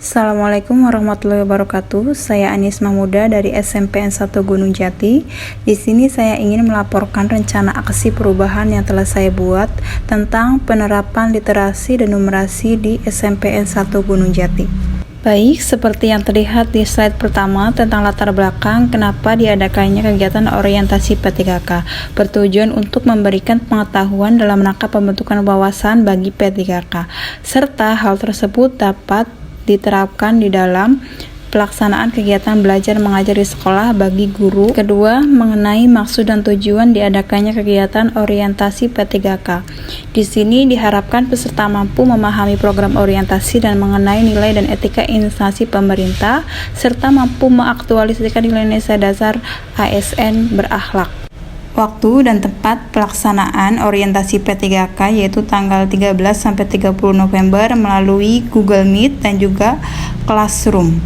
Assalamualaikum warahmatullahi wabarakatuh. Saya Anis Mahmuda dari SMPN 1 Gunung Jati. Di sini saya ingin melaporkan rencana aksi perubahan yang telah saya buat tentang penerapan literasi dan numerasi di SMPN 1 Gunung Jati. Baik, seperti yang terlihat di slide pertama tentang latar belakang kenapa diadakannya kegiatan orientasi P3K, bertujuan untuk memberikan pengetahuan dalam rangka pembentukan wawasan bagi P3K, serta hal tersebut dapat diterapkan di dalam pelaksanaan kegiatan belajar mengajar di sekolah bagi guru. Kedua, mengenai maksud dan tujuan diadakannya kegiatan orientasi P3K. Di sini diharapkan peserta mampu memahami program orientasi dan mengenai nilai dan etika instansi pemerintah, serta mampu mengaktualisasikan nilai-nilai dasar ASN berakhlak. Waktu dan tempat pelaksanaan orientasi P3K yaitu tanggal 13 sampai 30 November melalui Google Meet dan juga Classroom.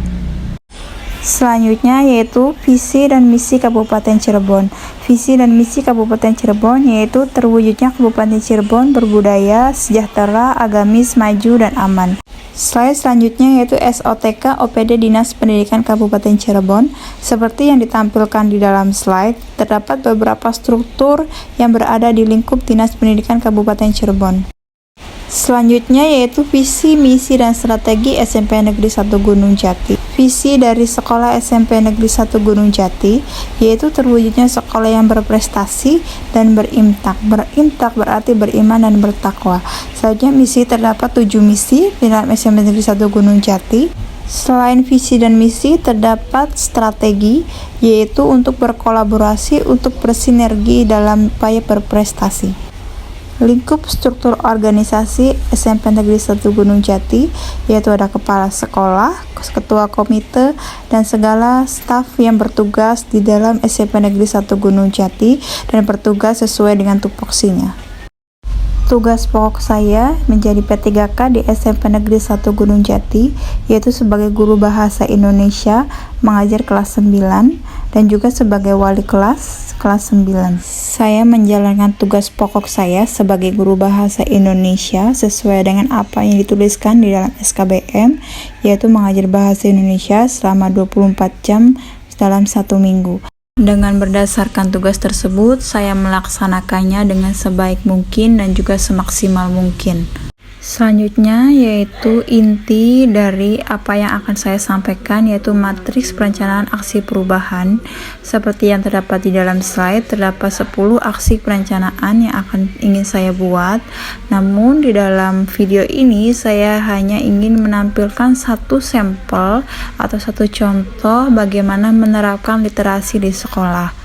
Selanjutnya yaitu visi dan misi Kabupaten Cirebon. Visi dan misi Kabupaten Cirebon yaitu terwujudnya Kabupaten Cirebon berbudaya, sejahtera, agamis, maju, dan aman. Slide selanjutnya yaitu SOTK OPD Dinas Pendidikan Kabupaten Cirebon. Seperti yang ditampilkan di dalam slide, terdapat beberapa struktur yang berada di lingkup Dinas Pendidikan Kabupaten Cirebon. Selanjutnya yaitu visi, misi, dan strategi SMP Negeri 1 Gunung Jati. Visi dari Sekolah SMP Negeri 1 Gunung Jati yaitu terwujudnya sekolah yang berprestasi dan berimtak. Berimtak berarti beriman dan bertakwa. Selanjutnya misi, terdapat 7 misi di dalam SMP Negeri 1 Gunung Jati. Selain visi dan misi, terdapat strategi yaitu untuk berkolaborasi untuk bersinergi dalam upaya berprestasi. Lingkup struktur organisasi SMP Negeri 1 Gunung Jati yaitu ada kepala sekolah, ketua komite, dan segala staf yang bertugas di dalam SMP Negeri 1 Gunung Jati dan bertugas sesuai dengan tupoksinya. Tugas pokok saya menjadi P3K di SMP Negeri 1 Gunung Jati yaitu sebagai guru bahasa Indonesia mengajar kelas 9 dan juga sebagai wali kelas 9. Saya menjalankan tugas pokok saya sebagai guru bahasa Indonesia sesuai dengan apa yang dituliskan di dalam SKBM, yaitu mengajar bahasa Indonesia selama 24 jam dalam 1 minggu. Dengan berdasarkan tugas tersebut, saya melaksanakannya dengan sebaik mungkin dan juga semaksimal mungkin. Selanjutnya yaitu inti dari apa yang akan saya sampaikan yaitu matriks perencanaan aksi perubahan. Seperti yang terdapat di dalam slide, terdapat 10 aksi perencanaan yang ingin saya buat. Namun di dalam video ini saya hanya ingin menampilkan satu sampel atau satu contoh bagaimana menerapkan literasi di sekolah.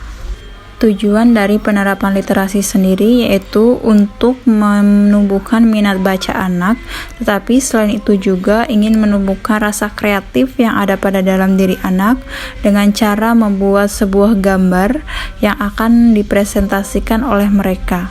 Tujuan dari penerapan literasi sendiri yaitu untuk menumbuhkan minat baca anak, tetapi selain itu juga ingin menumbuhkan rasa kreatif yang ada pada dalam diri anak dengan cara membuat sebuah gambar yang akan dipresentasikan oleh mereka.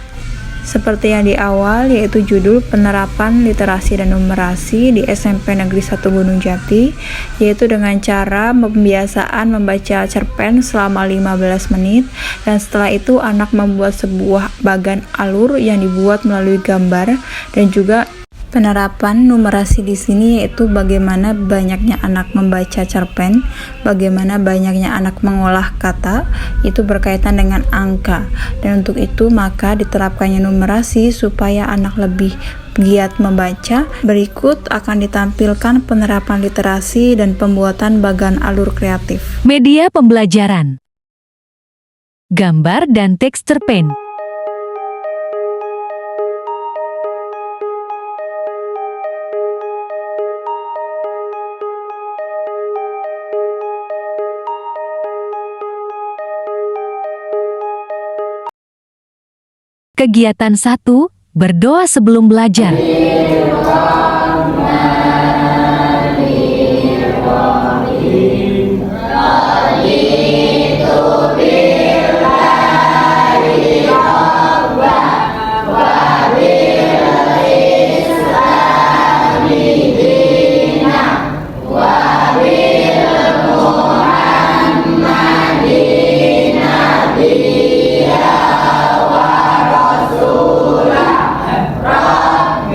Seperti yang di awal yaitu judul penerapan literasi dan numerasi di SMP Negeri 1 Gunung Jati, yaitu dengan cara pembiasaan membaca cerpen selama 15 menit dan setelah itu anak membuat sebuah bagan alur yang dibuat melalui gambar. Dan juga penerapan numerasi di sini yaitu bagaimana banyaknya anak membaca cerpen, bagaimana banyaknya anak mengolah kata, itu berkaitan dengan angka. Dan untuk itu maka diterapkannya numerasi supaya anak lebih giat membaca. Berikut akan ditampilkan penerapan literasi dan pembuatan bagan alur kreatif. Media pembelajaran, gambar dan teks cerpen. Kegiatan 1, berdoa sebelum belajar.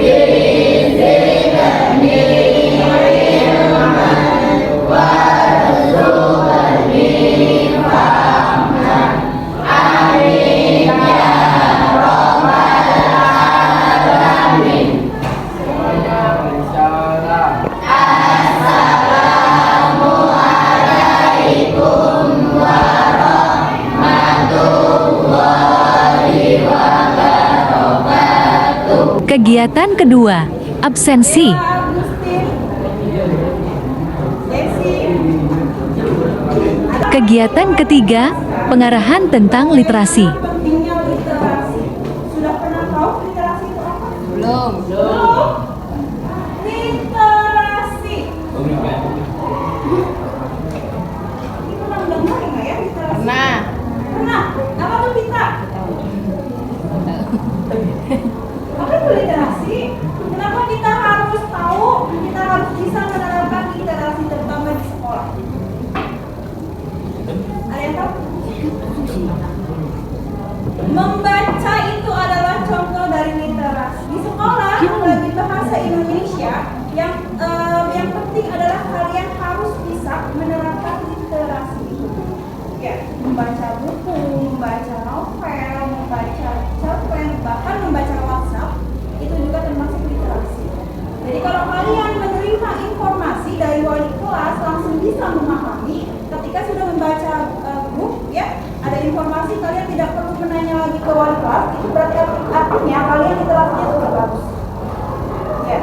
Yeah. Kegiatan kedua, absensi. Agustin. Desi. Kegiatan ketiga, pengarahan tentang literasi. Pentingnya literasi. Sudah pernah tahu literasi itu apa? Belum. Belum. Literasi. Ini pernah dengar nggak ya literasi? Pernah. Pernah. Apa tuh Pita? Apa itu literasi? Kenapa kita harus tahu? Kita harus bisa menerapkan literasi terutama di sekolah. Ada yang tahu? Membaca itu adalah contoh dari literasi. Di sekolah, apalagi bahasa Indonesia, yang penting adalah kalian harus bisa menerapkan literasi itu. Ya, membaca buku, membaca novel, membaca cerpen, bahkan membaca WhatsApp itu juga termasuk literasi. Jadi kalau kalian menerima informasi dari wali kelas langsung bisa memahami ketika sudah membaca grup ya, ada informasi kalian tidak perlu menanya lagi ke wali kelas, itu berarti artinya kalian literasinya sudah bagus. Ya.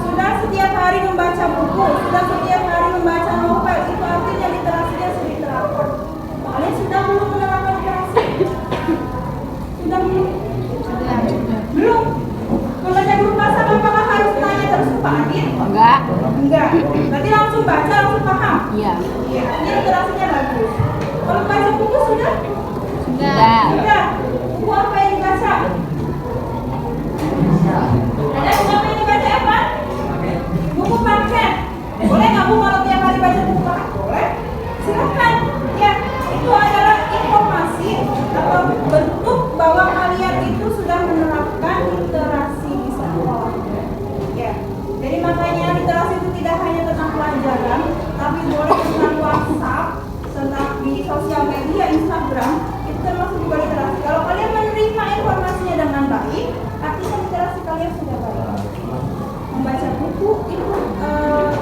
Sudah setiap hari membaca buku, sudah setiap hari membaca novel, itu artinya literasinya sudah diterapkan. Kalian sudah belum menerapkan literasi? Sudah belum? Belum. Membaca grup WhatsApp apakah harus tanya terus ke Pak Adin? Enggak. Enggak. Berarti langsung baca, langsung paham? Iya. Iya, ini literasinya bagus. Kalau baca buku sudah? Sudah. Sudah. Buku apa yang dibaca? Ada buku apa yang dibaca apa? Buku paket. Boleh nggak Bu kalau tiap hari baca buku paket? Boleh. Silakan. Ya, itu adalah informasi atau bentuk bahwa kalian itu sudah menerapkan literasi di sekolah. Ya. Jadi makanya literasi itu tidak hanya tentang pelajaran, tapi boleh tentang WhatsApp, tentang di sosial media, Instagram, itu termasuk juga literasi. Kalau kalian menerima informasinya dengan baik, artinya literasi kalian sudah baik. Membaca buku itu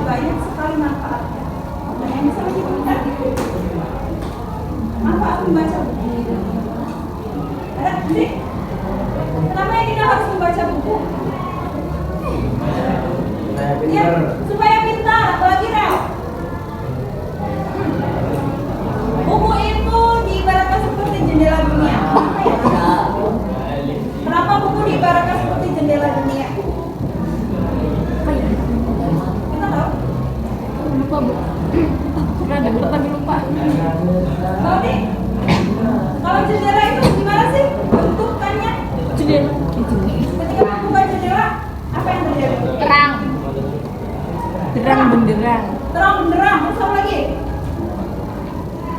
banyak sekali manfaatnya. Dan yang bisa menyebutkan manfaat membaca buku. Ada Dek? Kenapa yang kita harus membaca buku? Ya, supaya pintar, apalagi Rel. Buku itu diibaratkan seperti jendela dunia. Kenapa buku diibaratkan seperti jendela dunia? Kita tahu? Lupa, Bu. Pernah dengar tapi lupa. Tahu nih? Kalau jendela itu gimana sih bentukannya? Jendela. Ketika buka jendela, apa yang terjadi? Terang. Terang benderang. Terang benderang, terus apa lagi?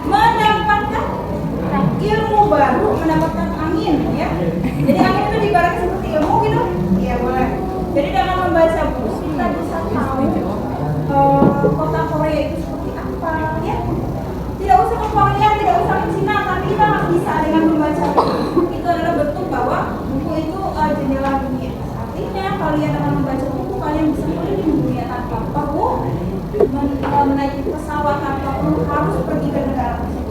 Mendapatkan ilmu baru, mendapatkan angin ya. Jadi angin itu diibaratkan seperti ilmu gitu. Iya boleh. Jadi dengan membaca buku kita bisa tahu kota Korea itu seperti apa ya. Tidak usah ke Korea, tidak usah ke Cina, tapi kita bisa dengan membaca buku. Itu adalah bentuk bahwa buku itu jendela dunia. Artinya kalian dengan membaca buku kalian bisa keliling dunia tanpa perlu menaiki pesawat, tanpa perlu harus pergi ke negara tersebut.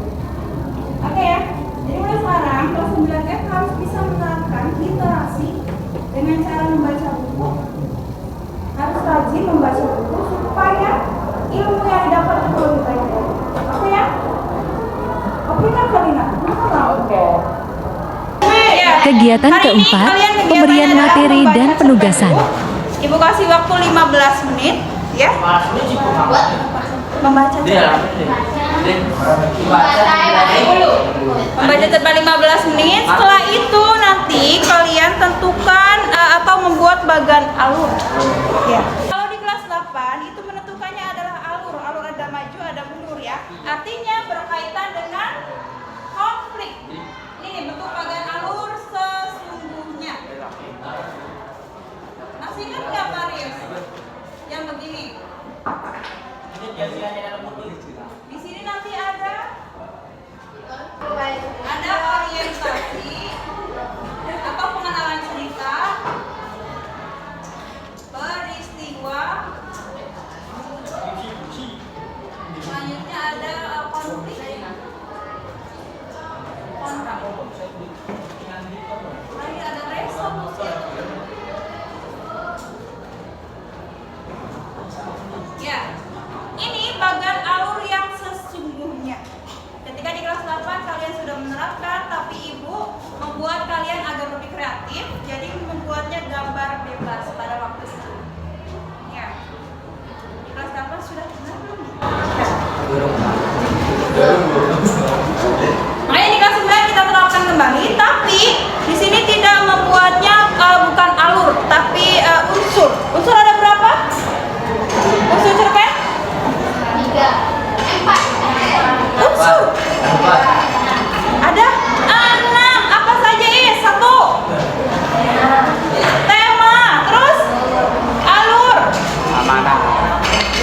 Oke ya. Jadi mulai sekarang kelas 9F harus bisa menerapkan literasi dengan cara membaca buku. Harus rajin membaca buku supaya ilmu yang didapat itu lebih baik. Oke ya? Oke kan Kalina? Oke. Kegiatan Hari ini keempat, kalian kegiatannya pemberian adalah materi membaca dan penugasan. cerpen. Ibu kasih waktu 15 menit ya. Membaca cerpen. Membaca cerpen 15 menit. Setelah itu nanti kalian tentukan atau membuat bagan alur. Ya. Kalau di kelas 8 itu menentukannya adalah alur. Alur ada maju, ada mundur ya. Artinya berkaitan dengan konflik. Ini bentuk bagan alur sesungguhnya. Masih ingat nggak Marius? Yang begini. Di sini nanti ada orientasi atau pengenalan cerita, peristiwa, selanjutnya ada konflik, kontrak, terakhir ada resolusi.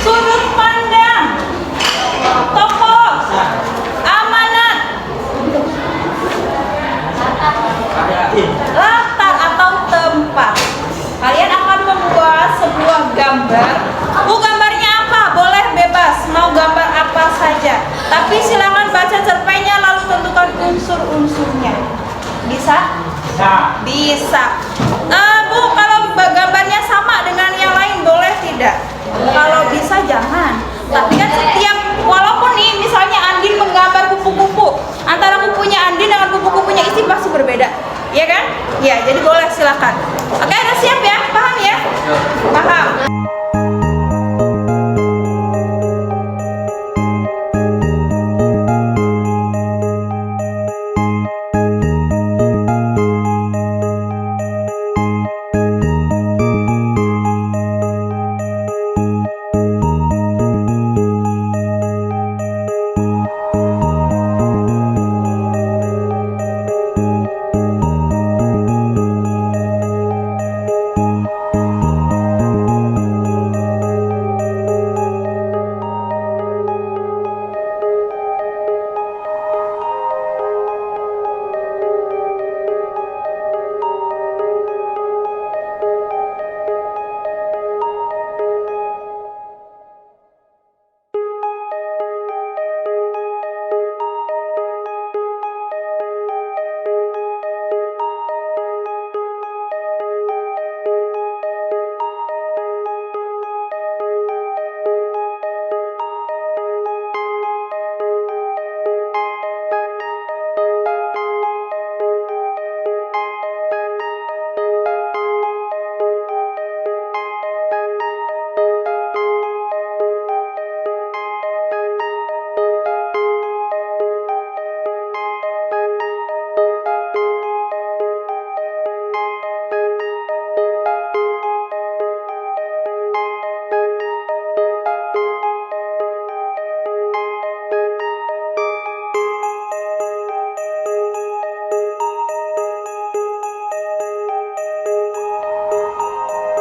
Sudut pandang, tokoh, amanat, latar atau tempat. Kalian akan membuat sebuah gambar. Gambarnya apa? Boleh bebas, mau gambar apa saja. Tapi silakan baca cerpennya lalu tentukan unsur-unsurnya. Bisa? Bisa. Bu, kalau gambarnya sama dengan yang lain boleh tidak? Kalau bisa jangan. Tapi kan setiap, walaupun nih misalnya Andin menggambar kupu-kupu, antara kupunya Andin dengan kupu-kupunya Isi pasti berbeda, ya kan? Ya, jadi boleh silakan. Oke, udah siap ya? Paham ya? Paham.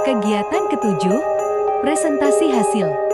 Kegiatan ketujuh, presentasi hasil.